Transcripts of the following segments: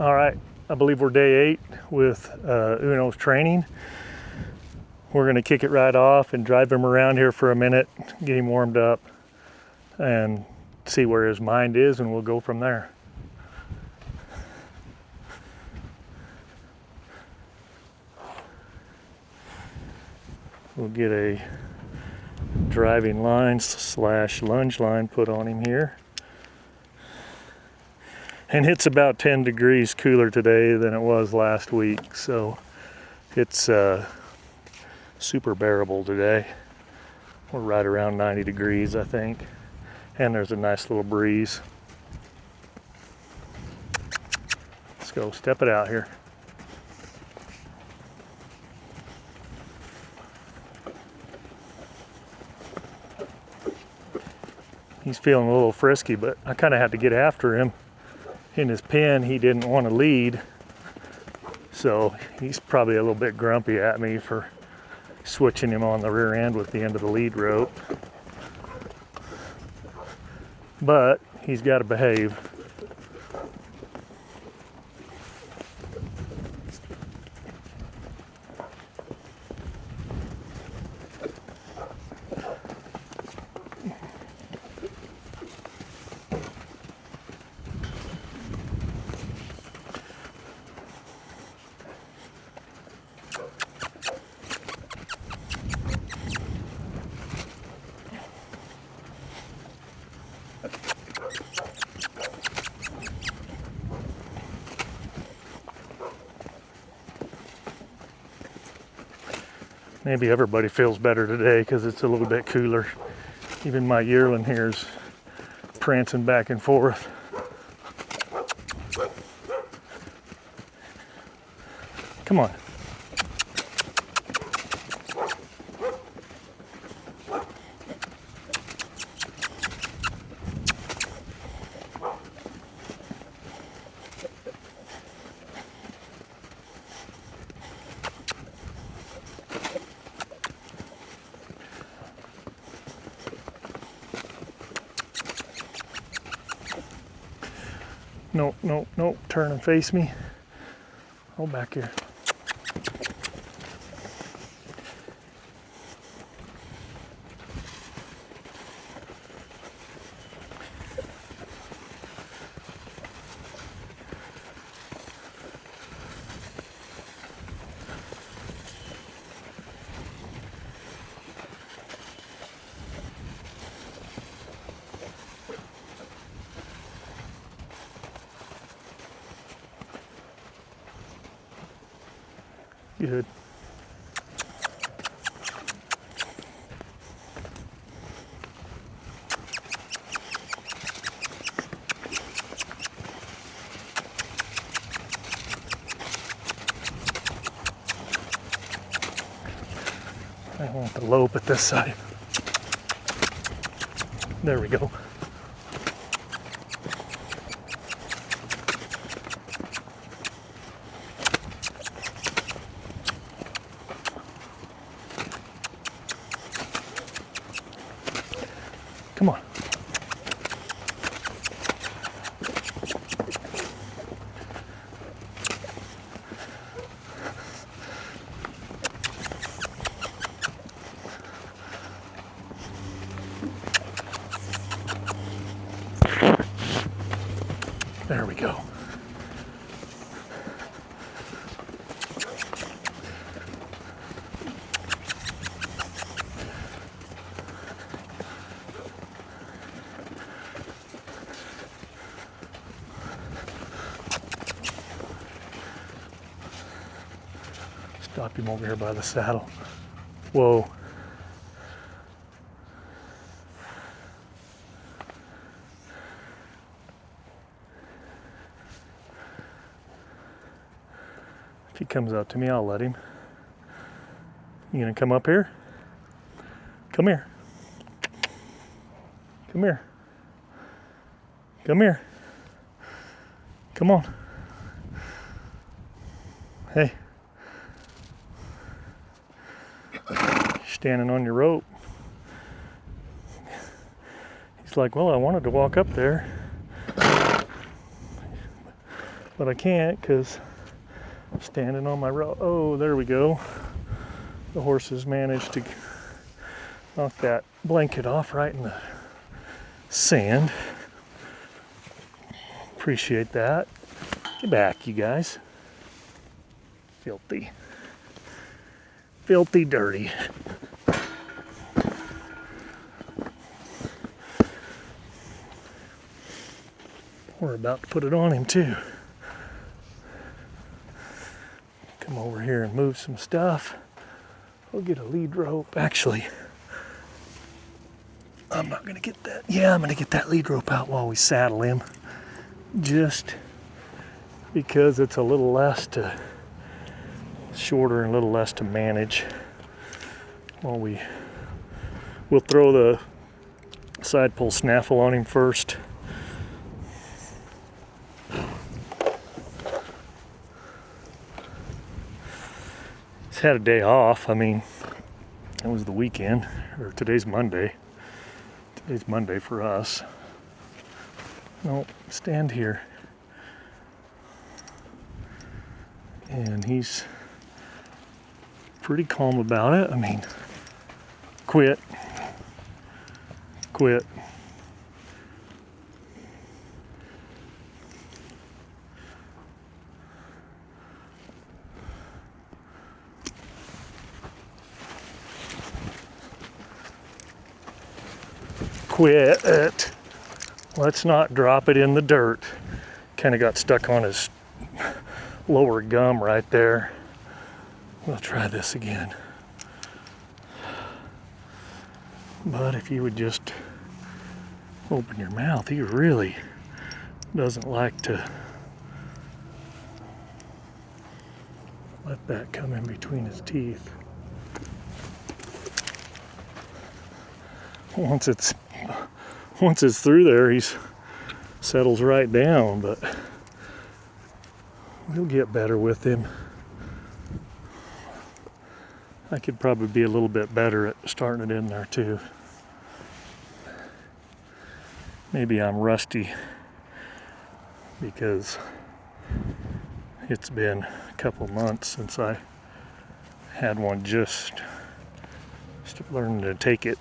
All right, I believe we're day 8 with Uno's training. We're gonna kick it right off and drive him around here for a minute, get him warmed up, and see where his mind is, and we'll go from there. We'll get a driving line / lunge line put on him here. And it's about 10 degrees cooler today than it was last week, so it's super bearable today. We're right around 90 degrees, I think, and there's a nice little breeze. Let's go step it out here. He's feeling a little frisky, but I kind of had to get after him. In his pen, he didn't want to lead, so he's probably a little bit grumpy at me for switching him on the rear end with the end of the lead rope. But he's got to behave. Maybe everybody feels better today because it's a little bit cooler. Even my yearling here is prancing back and forth. Come on. Nope, turn and face me. Oh, back here. Good. I want the lope at this side. There we go. Come on. There we go. Stop him over here by the saddle. Whoa. If he comes up to me, I'll let him. You gonna come up here? Come here. Come here. Come here. Come on. Hey. Standing on your rope. He's like, well, I wanted to walk up there. but I can't because I'm standing on my rope. Oh, there we go. The horses managed to knock that blanket off right in the sand. Appreciate that. Get back, you guys. Filthy. Filthy dirty. We're about to put it on him too. Come over here and move some stuff. We'll get a lead rope. Actually, I'm not gonna get that. Yeah, I'm gonna get that lead rope out while we saddle him. Just because it's a little less to, shorter and a little less to manage. While we'll throw the side pull snaffle on him first. He's had a day off. I mean, it was the weekend, or today's Monday. Today's Monday for us. No, stand here. And he's pretty calm about it. I mean, quit. Quit. Quit it. Let's not drop it in the dirt. Kind of got stuck on his lower gum right there. We'll try this again. But if you would just open your mouth, he really doesn't like to let that come in between his teeth. Once it's through there, he's settles right down, but we'll get better with him. I could probably be a little bit better at starting it in there too. Maybe I'm rusty because it's been a couple months since I had one just learning to take it.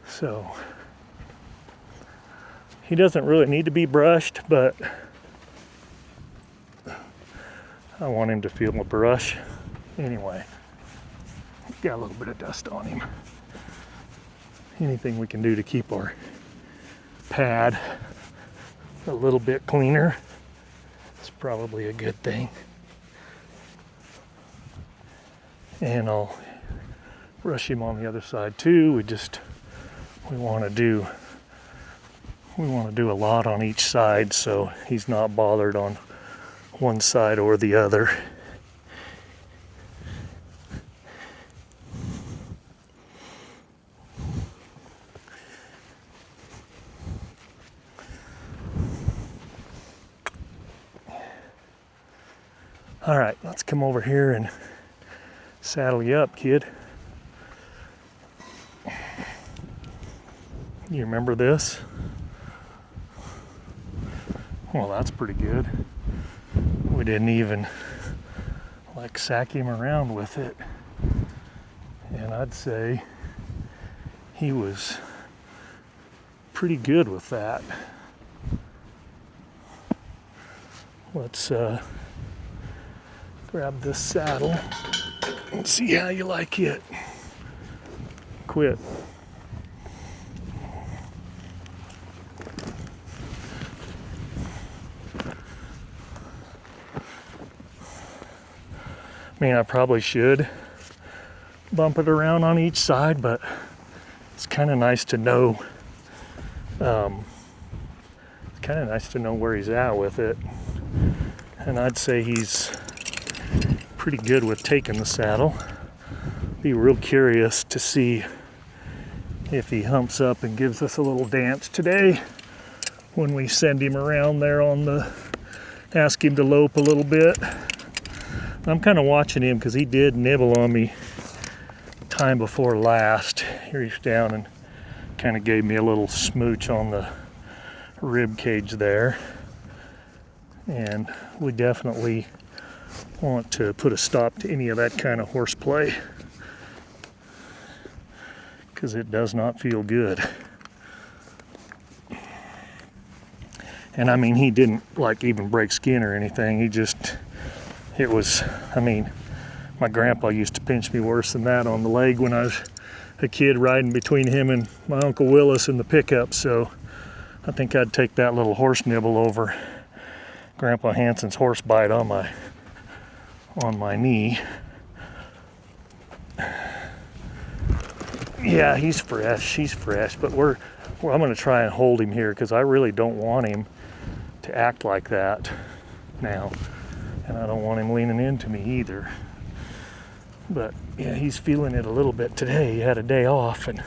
So he doesn't really need to be brushed, but I want him to feel my brush anyway. Got a little bit of dust on him. Anything we can do to keep our pad a little bit cleaner is probably a good thing. And I'll brush him on the other side too. We want to do a lot on each side so he's not bothered on one side or the other. All right, let's come over here and saddle you up, kid. You remember this? Well, that's pretty good. We didn't even sack him around with it. And I'd say he was pretty good with that. Let's grab this saddle and see how you like it. Quit. I mean, I probably should bump it around on each side, but it's kind of nice to know. It's kind of nice to know where he's at with it. And I'd say he's pretty good with taking the saddle. Be real curious to see if he humps up and gives us a little dance today when we send him around there ask him to lope a little bit. I'm kind of watching him because he did nibble on me time before last. He reached down and kind of gave me a little smooch on the rib cage there. And we definitely want to put a stop to any of that kind of horseplay, because it does not feel good. And I mean, he didn't like even break skin or anything. It was, I mean, my grandpa used to pinch me worse than that on the leg when I was a kid riding between him and my Uncle Willis in the pickup. So I think I'd take that little horse nibble over Grandpa Hanson's horse bite on my knee. Yeah, he's fresh, but I'm gonna try and hold him here because I really don't want him to act like that now. And I don't want him leaning into me either. But yeah, he's feeling it a little bit today. He had a day off and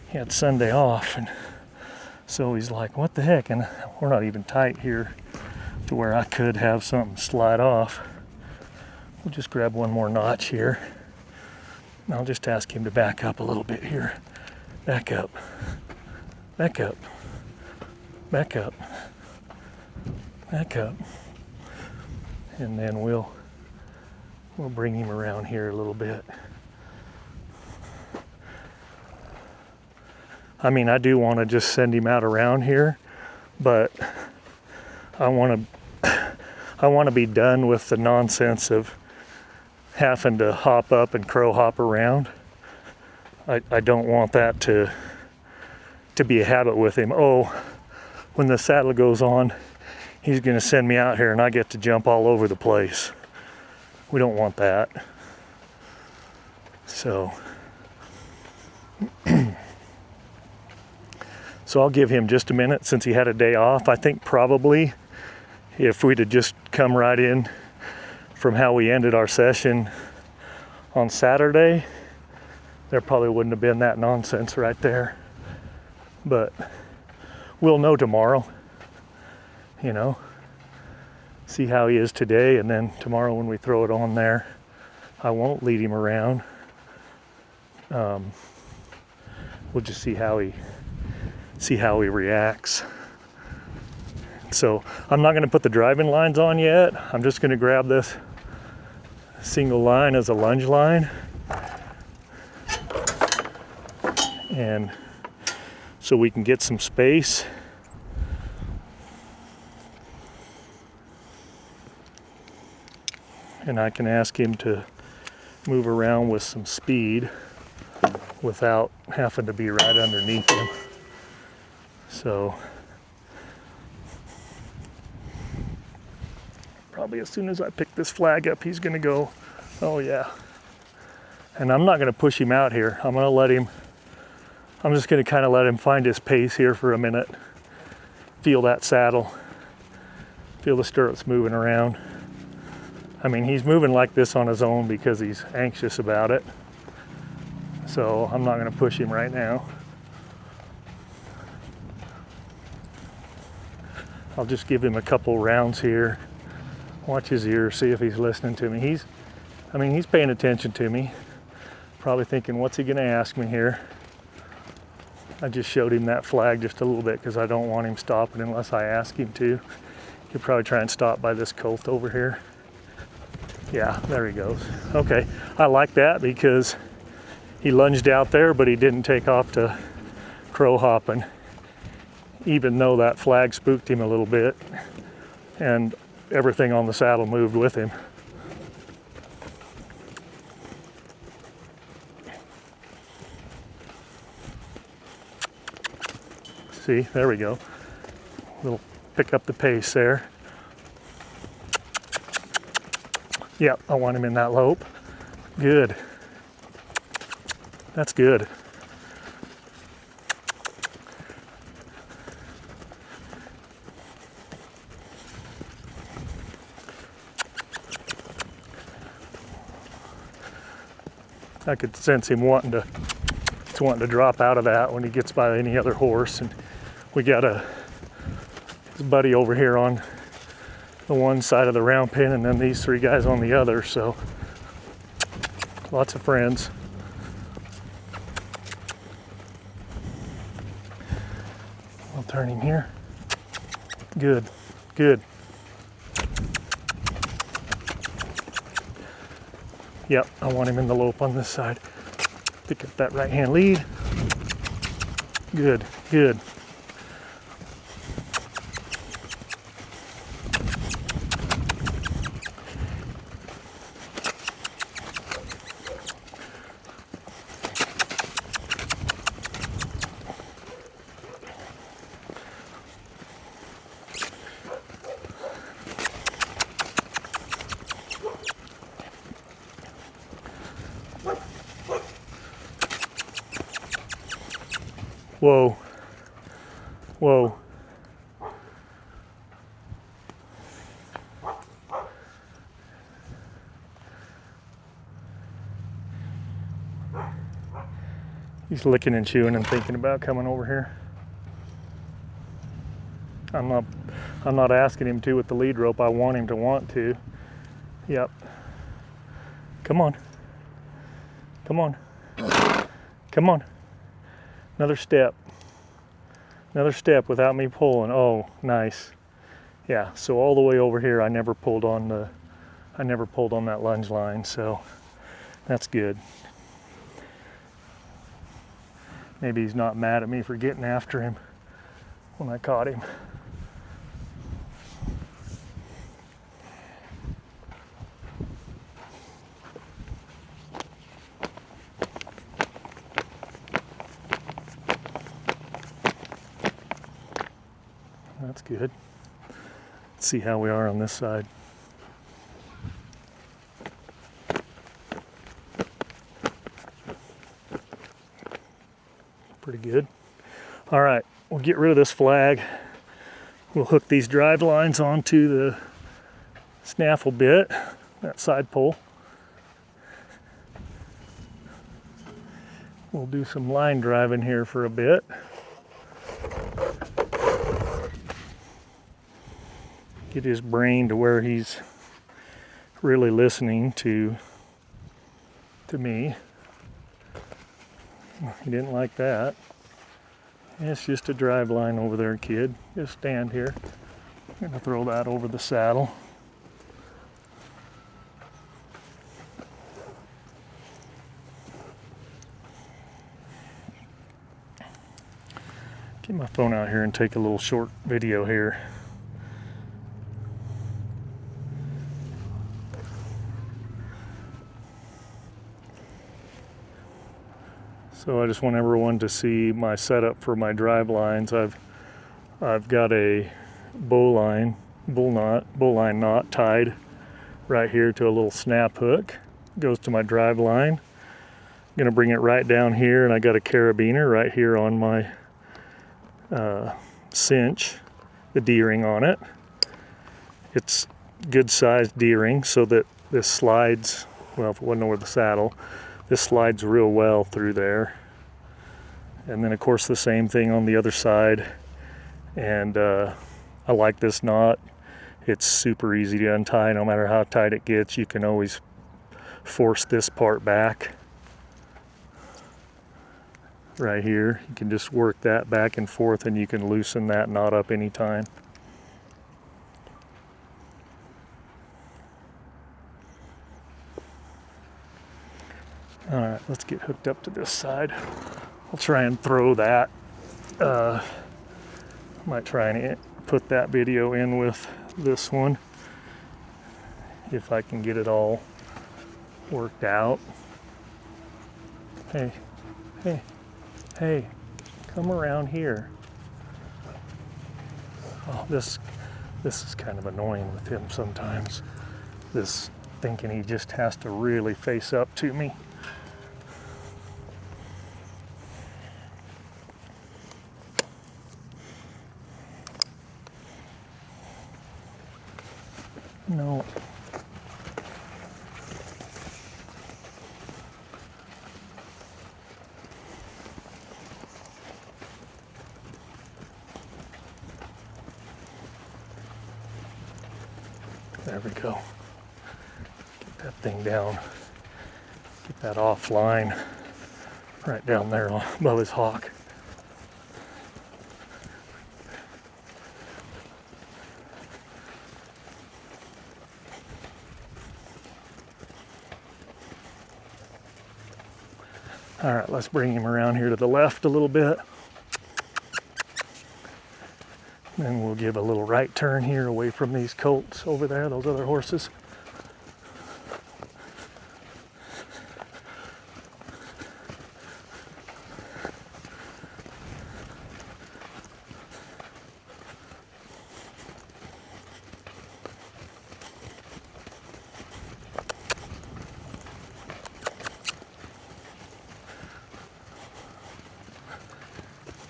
he had Sunday off, and so he's like, what the heck? And we're not even tight here to where I could have something slide off. We'll just grab one more notch here. And I'll just ask him to back up a little bit here. Back up. Back up. Back up. Back up. And then we'll bring him around here a little bit. I mean, I do want to just send him out around here, but I want to be done with the nonsense of having to hop up and crow hop around. I don't want that to be a habit with him. Oh, when the saddle goes on, he's going to send me out here and I get to jump all over the place. We don't want that. So I'll give him just a minute since he had a day off. I think probably if we'd have just come right in from how we ended our session on Saturday, there probably wouldn't have been that nonsense right there. But we'll know tomorrow, see how he is today, and then tomorrow when we throw it on there, I won't lead him around. We'll just see how he reacts. So I'm not going to put the driving lines on yet. I'm just going to grab this single line as a lunge line, and so we can get some space. And I can ask him to move around with some speed without having to be right underneath him. So probably as soon as I pick this flag up, he's gonna go, oh yeah. And I'm not gonna push him out here. I'm just gonna kind of let him find his pace here for a minute. Feel that saddle. Feel the stirrups moving around. I mean, he's moving like this on his own because he's anxious about it. So I'm not gonna push him right now. I'll just give him a couple rounds here. Watch his ears, see if he's listening to me. He's paying attention to me. Probably thinking, what's he gonna ask me here? I just showed him that flag just a little bit because I don't want him stopping unless I ask him to. He'll probably try and stop by this colt over here. Yeah, there he goes. Okay, I like that because he lunged out there, but he didn't take off to crow hopping, even though that flag spooked him a little bit, and everything on the saddle moved with him. See, there we go. We'll pick up the pace there. Yep, I want him in that lope. Good. That's good. I could sense him wanting to drop out of that when he gets by any other horse. And we got his buddy over here on the one side of the round pen, and then these three guys on the other. So lots of friends. I'll turn him here. Good, good. Yep, I want him in the lope on this side. Pick up that right hand lead. Good, good. Whoa, whoa. He's licking and chewing and thinking about coming over here. I'm not asking him to with the lead rope. I want him to want to. Yep. Come on. Come on. Come on. Another step. Another step without me pulling. Oh, nice. Yeah, so all the way over here I never pulled on that lunge line, so that's good. Maybe he's not mad at me for getting after him when I caught him. That's good. Let's see how we are on this side. Pretty good. All right, we'll get rid of this flag. We'll hook these drive lines onto the snaffle bit, that side pole. We'll do some line driving here for a bit. Get his brain to where he's really listening to me. He didn't like that. It's just a drive line over there, kid. Just stand here. I'm gonna throw that over the saddle. Get my phone out here and take a little short video here. So I just want everyone to see my setup for my drive lines. I've got a bowline knot tied right here to a little snap hook. Goes to my drive line. I'm gonna bring it right down here, and I got a carabiner right here on my cinch, the D-ring on it. It's good sized D-ring so that this slides, well, if it wasn't over the saddle, this slides real well through there. And then of course the same thing on the other side. And I like this knot. It's super easy to untie. No matter how tight it gets, you can always force this part back. Right here, you can just work that back and forth, and you can loosen that knot up anytime. All right, let's get hooked up to this side. I'll try and throw that. Might try and put that video in with this one if I can get it all worked out. Hey, hey, hey, come around here. Oh, this is kind of annoying with him sometimes. This thinking he just has to really face up to me. No. There we go. Get that thing down. Get that offline right down there above his hock. All right, let's bring him around here to the left a little bit. Then we'll give a little right turn here away from these colts over there, those other horses.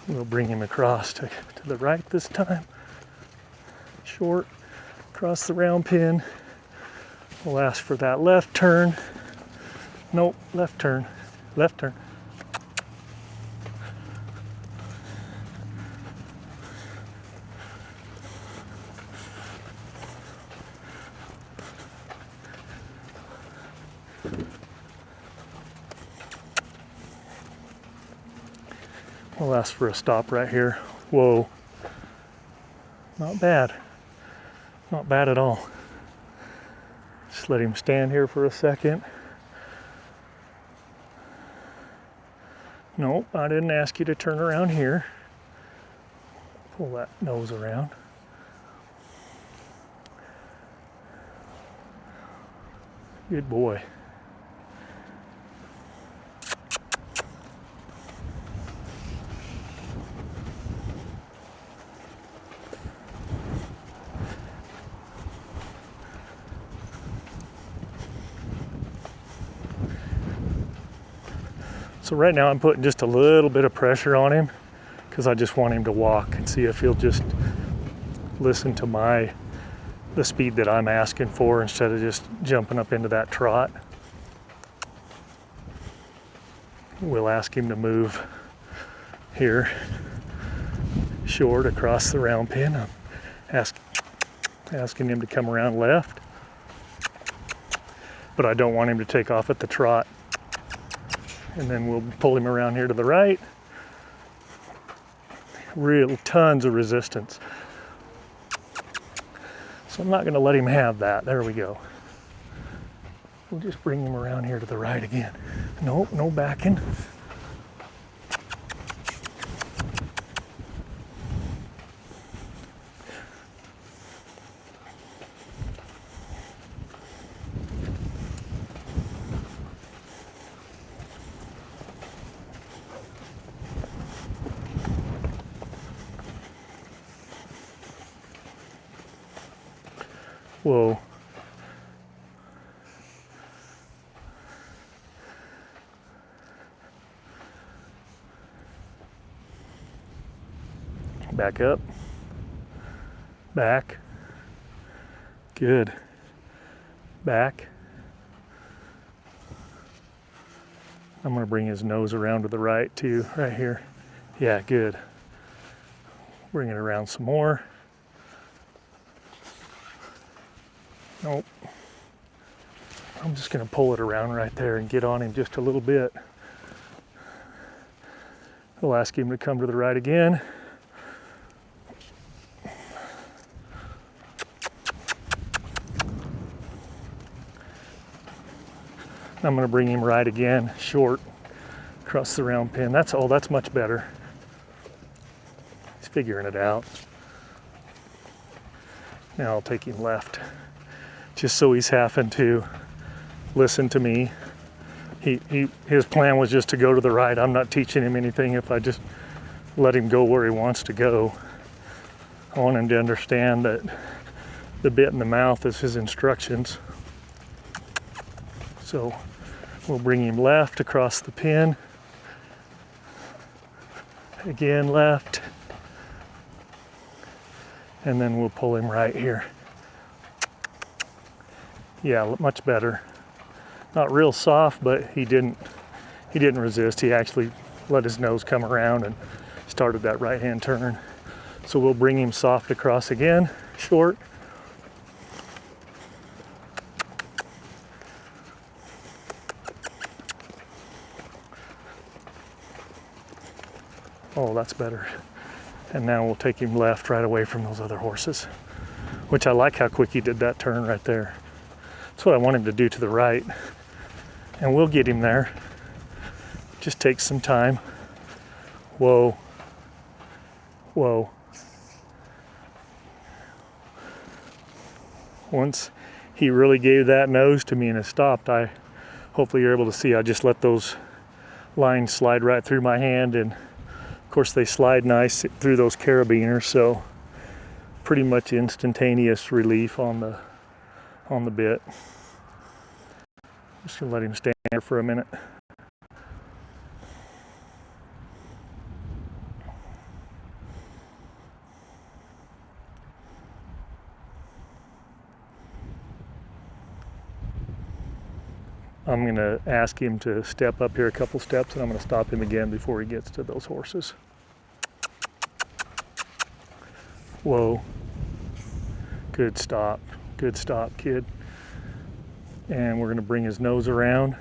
We'll bring him across to the right this time. Short, across the round pin. We'll ask for that left turn. Nope, left turn, left turn. We'll ask for a stop right here. Whoa, not bad. Not bad at all. Just let him stand here for a second. Nope, I didn't ask you to turn around here. Pull that nose around. Good boy. So right now I'm putting just a little bit of pressure on him because I just want him to walk and see if he'll just listen to the speed that I'm asking for instead of just jumping up into that trot. We'll ask him to move here short across the round pin. I'm asking him to come around left, but I don't want him to take off at the trot. And then we'll pull him around here to the right. Real tons of resistance. So I'm not going to let him have that. There we go. We'll just bring him around here to the right again. Nope, no backing. Whoa. Back up. Back. Good. Back. I'm going to bring his nose around to the right too, right here. Yeah, good. Bring it around some more. Nope. I'm just going to pull it around right there and get on him just a little bit. We'll ask him to come to the right again. I'm going to bring him right again, short, across the round pin. That's much better. He's figuring it out. Now I'll take him left, just so he's having to listen to me. His plan was just to go to the right. I'm not teaching him anything if I just let him go where he wants to go. I want him to understand that the bit in the mouth is his instructions. So we'll bring him left across the pin. Again, left. And then we'll pull him right here. Yeah, much better. Not real soft, but he didn't resist. He actually let his nose come around and started that right-hand turn. So we'll bring him soft across again, short. Oh, that's better. And now we'll take him left right away from those other horses, which I like how quick he did that turn right there. That's what I want him to do to the right. And we'll get him there. Just takes some time. Whoa. Whoa. Once he really gave that nose to me and it stopped, hopefully you're able to see, I just let those lines slide right through my hand, and of course they slide nice through those carabiners, so pretty much instantaneous relief on the bit. Just gonna let him stand there for a minute. I'm going to ask him to step up here a couple steps, and I'm going to stop him again before he gets to those horses. Whoa. Good stop. Good stop, kid. And we're going to bring his nose around.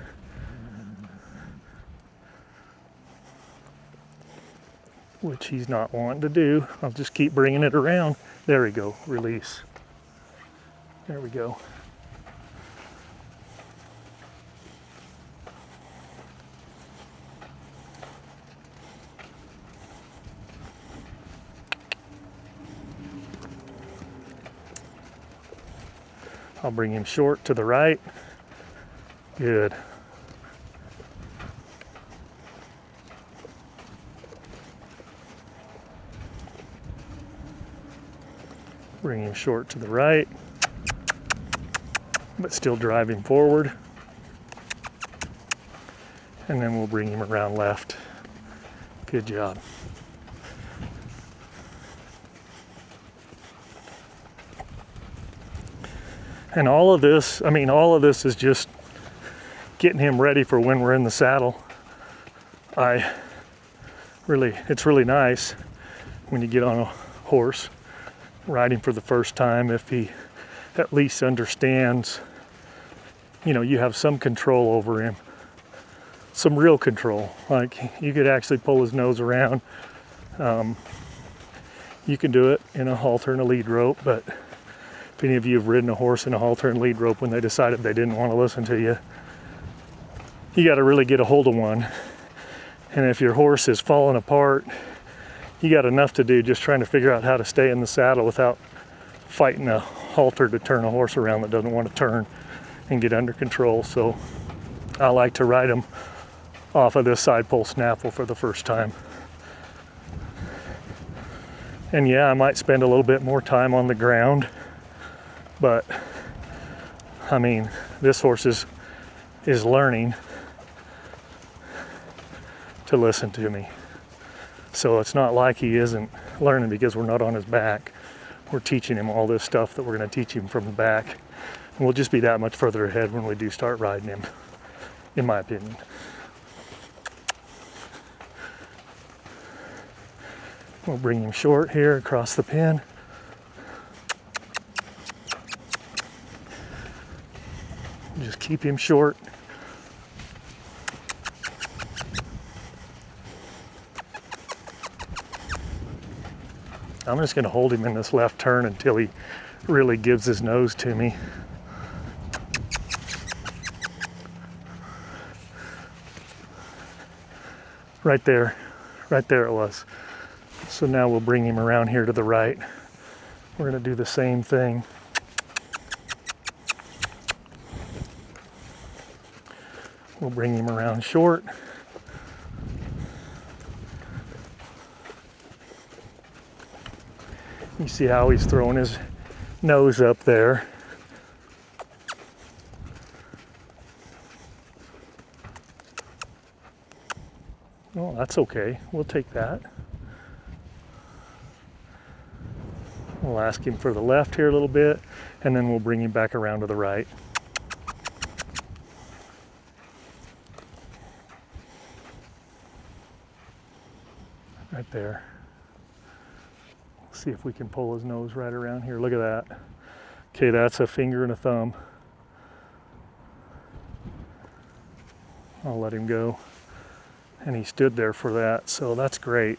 Which he's not wanting to do. I'll just keep bringing it around. There we go. Release. There we go. I'll bring him short to the right. Good. Bring him short to the right, but still driving forward. And then we'll bring him around left. Good job. And all of this is just getting him ready for when we're in the saddle. It's really nice when you get on a horse riding for the first time, if he at least understands, you have some control over him, some real control. Like, you could actually pull his nose around. You can do it in a halter and a lead rope, but if any of you have ridden a horse in a halter and lead rope when they decided they didn't want to listen to you, you got to really get a hold of one. And if your horse is falling apart, you got enough to do just trying to figure out how to stay in the saddle without fighting a halter to turn a horse around that doesn't want to turn and get under control. So I like to ride them off of this side pole snaffle for the first time. And yeah, I might spend a little bit more time on the ground, but this horse is learning to listen to me. So it's not like he isn't learning because we're not on his back. We're teaching him all this stuff that we're going to teach him from the back. And we'll just be that much further ahead when we do start riding him, in my opinion. We'll bring him short here across the pen. Just keep him short. I'm just going to hold him in this left turn until he really gives his nose to me. Right there it was. So now we'll bring him around here to the right. We're going to do the same thing. We'll bring him around short. You see how he's throwing his nose up there. Oh, that's okay. We'll take that. We'll ask him for the left here a little bit, and then we'll bring him back around to the right. Right there. See if we can pull his nose right around here. Look at that. Okay, that's a finger and a thumb. I'll let him go. And he stood there for that, so that's great.